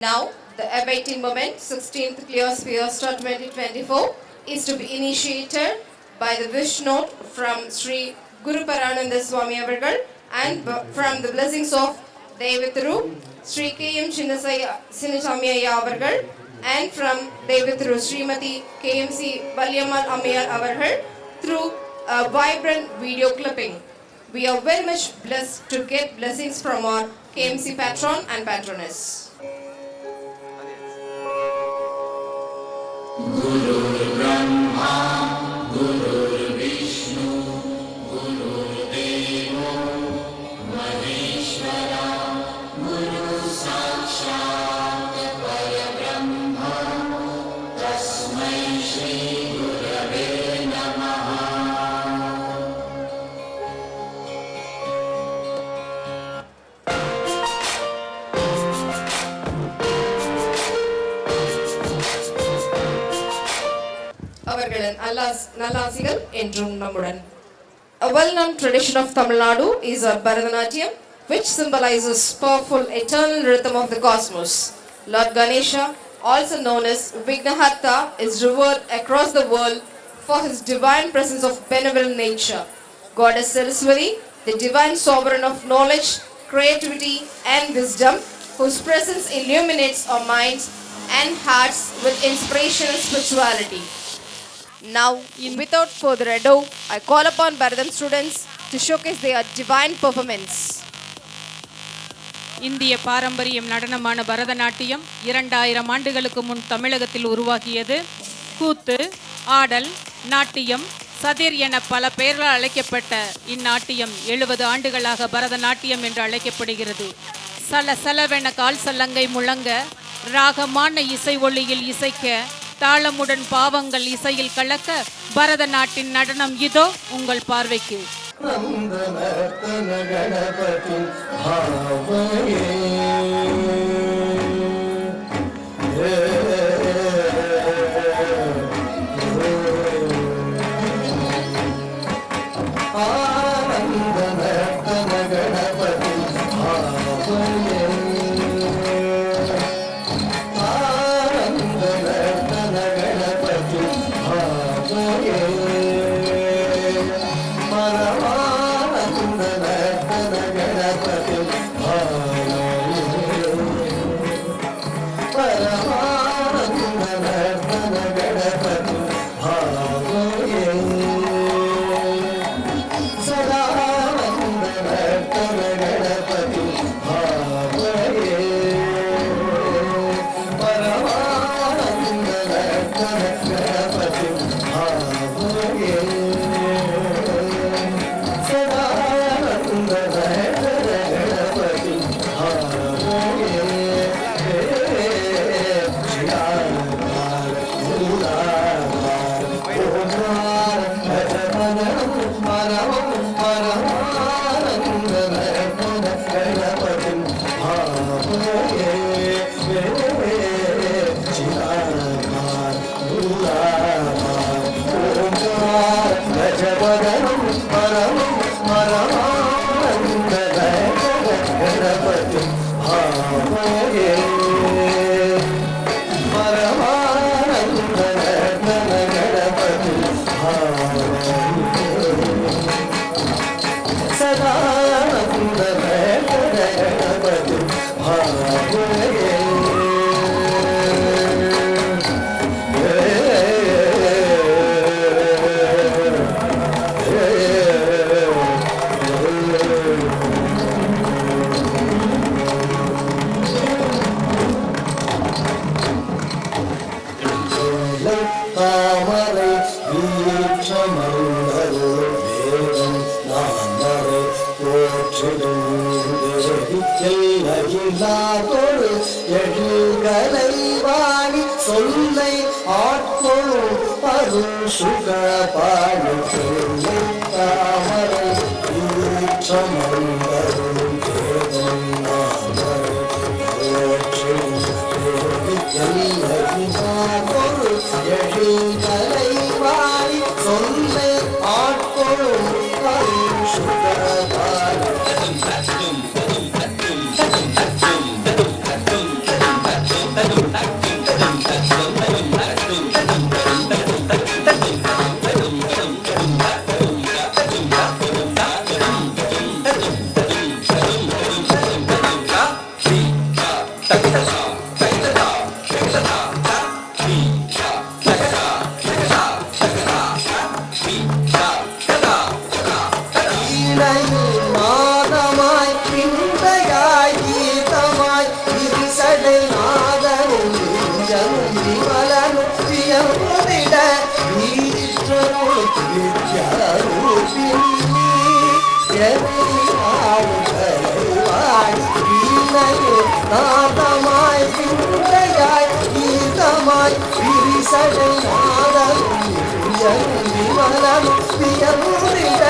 Now, the awaiting moment, 16th Cleosphere Star 2024, is to be initiated by the wish note from Sri Guru Parananda Swami Avargal and from the blessings of Devithuru, Sri K.M. Sinnasamy Avargal, and from Devithuru Srimati K.M.C. Valyamal Ammayar Avargal through a vibrant video clipping. We are very much blessed to get blessings from our KMC patron and patroness. Guru Brahma, Guru Vishnu, Guru Deva, Maheshwara, Guru Sakshat Parabrahma, Tasmai Shri Gurave Namaha. அவர்களின் நல்லாசிகள் என்றும் நம்முடன். A well-known tradition of Tamil Nadu is a Bharatanatyam, which symbolizes powerful eternal rhythm of the cosmos. Lord Ganesha, also known as Vignaharta, is revered across the world for his divine presence of benevolent nature. Goddess Saraswati, the divine sovereign of knowledge, creativity and wisdom, whose presence illuminates our minds and hearts with inspiration and spirituality. Now, without further ado, I call upon Bharatam students to showcase their divine performance. இந்திய பாரம்பரியம் நடனமான பரதநாட்டியம் 2000 ஆண்டுகளுக்கு முன் தமிழகத்தில் உருவாகியது. கூத்து, ஆடல், நாட்டியம், சதிர் என பல பெயர்களால் அழைக்கப்பட்ட இந்நாட்டியம் 70 ஆண்டுகளாக பரதநாட்டியம் என்று அழைக்கப்படுகிறது. சலசலவென கால் சல்லங்கை முழங்க, ராகமான இசை ஒளியில் இசைக்க, தாளமுடன் பாவங்கள் இசையில் கலக்க, பரத நாட்டின் நடனம் இதோ உங்கள் பார்வைக்கு. சொல்லை ஆட்கொள்ளும் அருள் சுக பாடு தாமரை ஈற்றமந்தரும் தேவம் நாமரை எழில்கலை வாழி சொல்லை ஆட்கொள்ளும் அருள் சுக பாடு நாதமாய் பிந்தையாய் கீதமாய் விரிசடை நாதமும் விமலம் பியமுறிட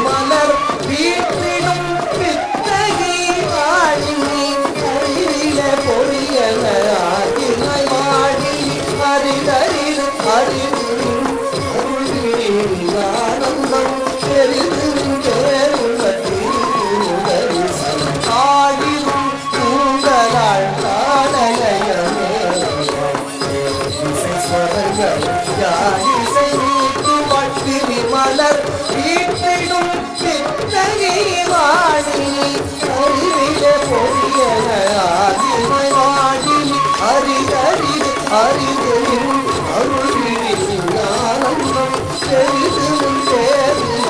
மலர் வீட்டினும் பித்தகை வாழினி பொறியில பொறியன ஆகினை வாழி அறிதறிது அறிவு ஆனந்தம் பெரிதும் ஆழிரும் பூங்கலாள் காணலையமே யாழிசை நீட்டு வட்டிரி மலர் வீட்டிடும் பித்தகை வாழினி அறிவிட பொறியன ஆகினை வாழினி அறிதறிது அறிதறின் அருள்விழின் ஆனந்தம் பெரிதும் தேர்ந்த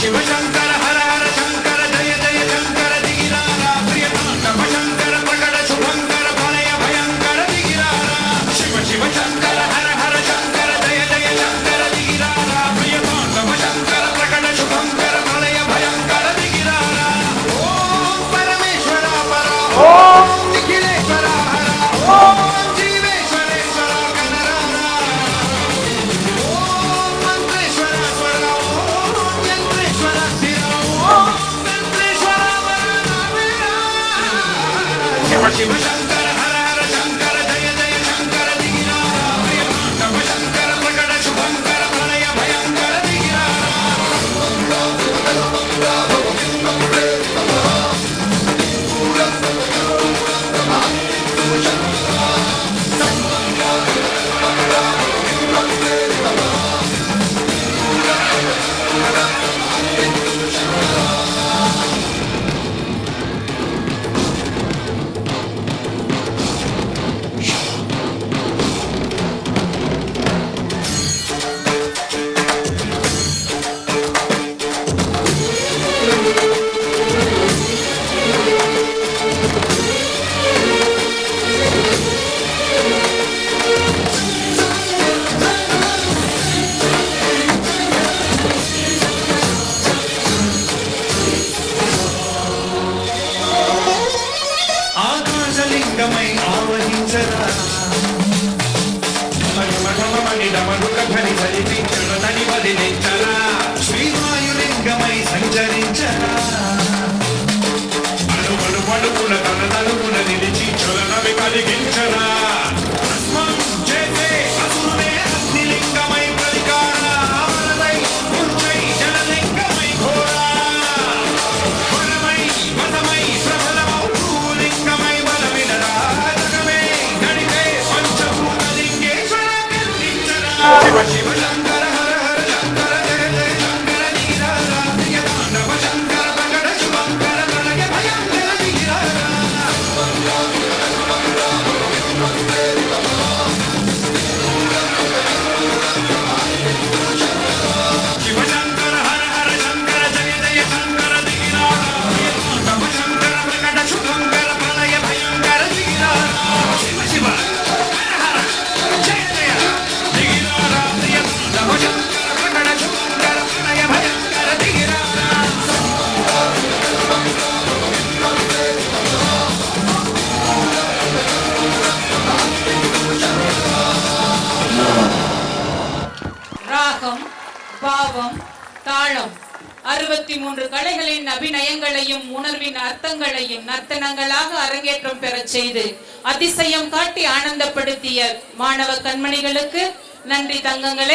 शिव शंकर हर हर शंकर जय जय शंकर दिगिरारा प्रियतांडव शंकर प्रकट शुभंकर प्रलय भयंकर दिगिरारा शिव शिव शंकर हर हर शंकर जय जय शंकर दिगिरारा प्रियतांडव शंकर प्रकट शुभंकर प्रलय भयंकर दिगिरारा ओम परमेश्वरा परा ओम निखिलेश्वरा हरा ओम जीवेश्वरेश्वरा कनरारा ओम मंत्रेश्वरा स्वरा ओम यंत्रेश्वरा स्थिरा ओम तंत्रेश्वरा वरदामेरा शिव शिव शंकर हर हर शंकर जय जय शंकर दिगिरारा प्रियतांडव शंकर प्रकट शुभंकर प्रलय भयंकर दिगिरारा ఆకాశలింగమై ఆవహించరా మణిడమరుకని సరిపించడని వదిలించరా శ్రీవాయులింగమై సంచరించరా అడుగుడు పడుకుల తన నలుగున నిలిచి చలనవి కలిగించరా భస్మం చేసే అసురునే అగ్నిలింగమై ప్రతికార అమరమై మూర్ఛై జలలింగమై ఘోరా వరమై వసమై ప్రబలమౌ భూలింగమై బలమినరా జగమే నడిపే పంచభూతలింగేశ్వర కరుణించరా శివ శివ శంకర హర హర శంకర జయ జయ శంకర దిగిరారా ప్రియతాండవ శంకర ప్రకట శుభంకర ప్రళయ భయంకర దిగిరారా శివ శంకర హర హర శంకర జయ జయ శంకర దిగిరారా ప్రియతాండవ శంకర ప్రకట శుభంకర ప్రళయ భయంకర దిగిరారా శివ శివ హర హర జయ జయ దిగిరారా ప్రియతాండవ శంకర ప్రకట శుభంకర ప్రళయ భయంకర దిగిరారా ராகம் பாவம் தாளம் 63 கலைகளின் அபிநயங்களையும் உணர்வின் அர்த்தங்களையும் நர்த்தனங்களாக அரங்கேற்றம் பெறச் செய்து அதிசயம் காட்டி ஆனந்தப்படுத்திய மாணவ கண்மணிகளுக்கு நன்றி தங்கங்களே.